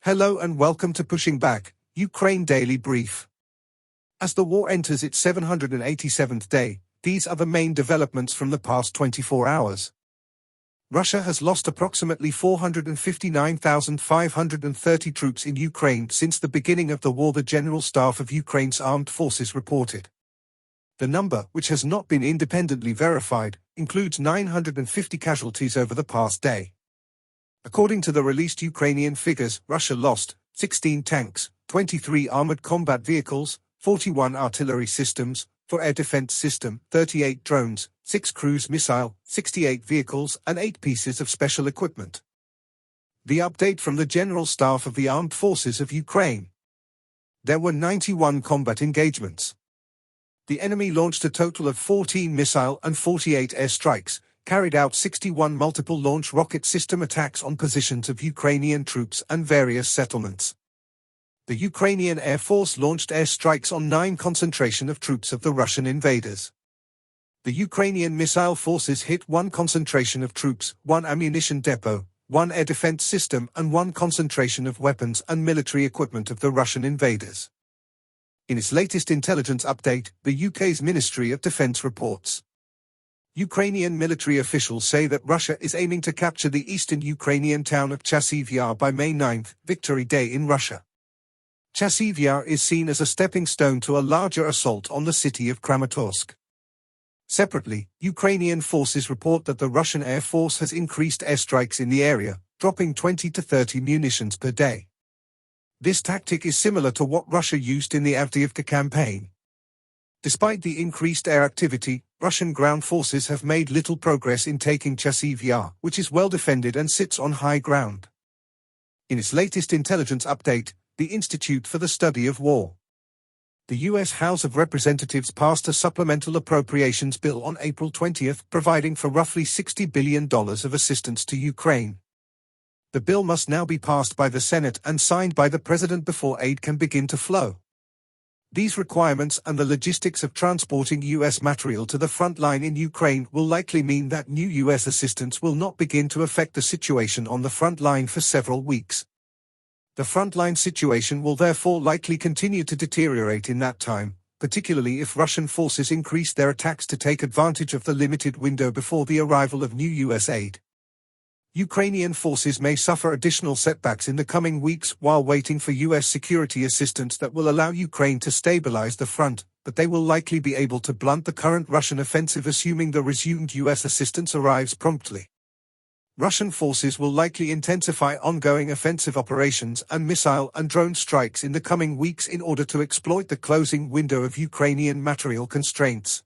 Hello and welcome to Pushing Back, Ukraine Daily Brief. As the war enters its 787th day, these are the main developments from the past 24 hours. Russia has lost approximately 459,530 troops in Ukraine since the beginning of the war, the General Staff of Ukraine's armed forces reported. The number, which has not been independently verified, includes 950 casualties over the past day. According to the released Ukrainian figures, Russia lost 16 tanks, 23 armored combat vehicles, 41 artillery systems, 4 air defense system, 38 drones, 6 cruise missile, 68 vehicles and 8 pieces of special equipment. The update from the General Staff of the Armed Forces of Ukraine. There were 91 combat engagements. The enemy launched a total of 14 missile and 48 airstrikes, carried out 61 multiple launch rocket system attacks on positions of Ukrainian troops and various settlements. The Ukrainian Air Force launched airstrikes on 9 concentration of troops of the Russian invaders. The Ukrainian missile forces hit 1 concentration of troops, 1 ammunition depot, 1 air defense system and 1 concentration of weapons and military equipment of the Russian invaders. In its latest intelligence update, the UK's Ministry of Defence reports. Ukrainian military officials say that Russia is aiming to capture the eastern Ukrainian town of Chasiv Yar by May 9, Victory Day in Russia. Chasiv Yar is seen as a stepping stone to a larger assault on the city of Kramatorsk. Separately, Ukrainian forces report that the Russian Air Force has increased airstrikes in the area, dropping 20 to 30 munitions per day. This tactic is similar to what Russia used in the Avdiivka campaign. Despite the increased air activity, Russian ground forces have made little progress in taking Chasiv Yar, which is well defended and sits on high ground. In its latest intelligence update, the Institute for the Study of War. The U.S. House of Representatives passed a supplemental appropriations bill on April 20, providing for roughly $60 billion of assistance to Ukraine. The bill must now be passed by the Senate and signed by the President before aid can begin to flow. These requirements and the logistics of transporting U.S. material to the front line in Ukraine will likely mean that new U.S. assistance will not begin to affect the situation on the front line for several weeks. The frontline situation will therefore likely continue to deteriorate in that time, particularly if Russian forces increase their attacks to take advantage of the limited window before the arrival of new U.S. aid. Ukrainian forces may suffer additional setbacks in the coming weeks while waiting for U.S. security assistance that will allow Ukraine to stabilize the front, but they will likely be able to blunt the current Russian offensive assuming the resumed U.S. assistance arrives promptly. Russian forces will likely intensify ongoing offensive operations and missile and drone strikes in the coming weeks in order to exploit the closing window of Ukrainian material constraints.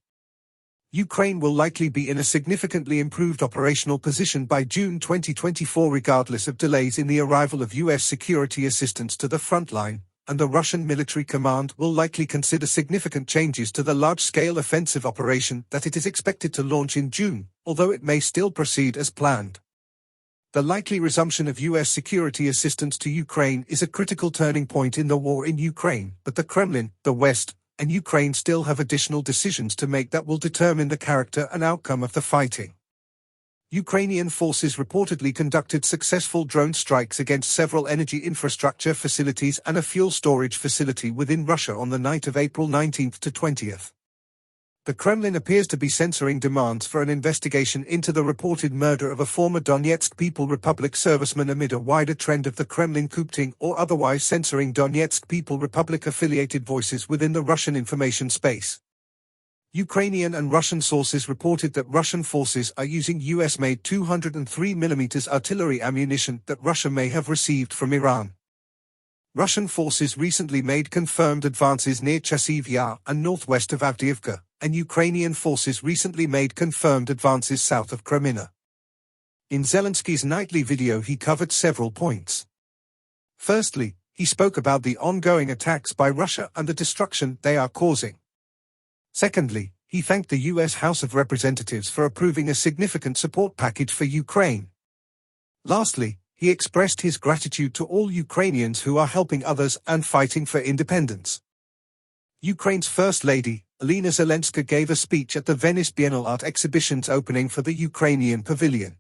Ukraine will likely be in a significantly improved operational position by June 2024 regardless of delays in the arrival of U.S. security assistance to the front line, and the Russian military command will likely consider significant changes to the large-scale offensive operation that it is expected to launch in June, although it may still proceed as planned. The likely resumption of U.S. security assistance to Ukraine is a critical turning point in the war in Ukraine, but the Kremlin, the West, and Ukraine still have additional decisions to make that will determine the character and outcome of the fighting. Ukrainian forces reportedly conducted successful drone strikes against several energy infrastructure facilities and a fuel storage facility within Russia on the night of April 19 to 20. The Kremlin appears to be censoring demands for an investigation into the reported murder of a former Donetsk People Republic serviceman amid a wider trend of the Kremlin coopting or otherwise censoring Donetsk People Republic-affiliated voices within the Russian information space. Ukrainian and Russian sources reported that Russian forces are using US-made 203mm artillery ammunition that Russia may have received from Iran. Russian forces recently made confirmed advances near Chasiv Yar and northwest of Avdiivka, and Ukrainian forces recently made confirmed advances south of Crimea. In Zelensky's nightly video he covered several points. Firstly, he spoke about the ongoing attacks by Russia and the destruction they are causing. Secondly, he thanked the U.S. House of Representatives for approving a significant support package for Ukraine. Lastly, he expressed his gratitude to all Ukrainians who are helping others and fighting for independence. Ukraine's First Lady, Olena Zelenska, gave a speech at the Venice Biennale Art Exhibition's opening for the Ukrainian Pavilion.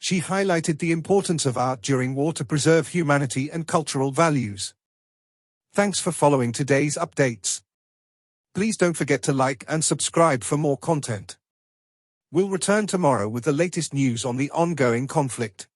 She highlighted the importance of art during war to preserve humanity and cultural values. Thanks for following today's updates. Please don't forget to like and subscribe for more content. We'll return tomorrow with the latest news on the ongoing conflict.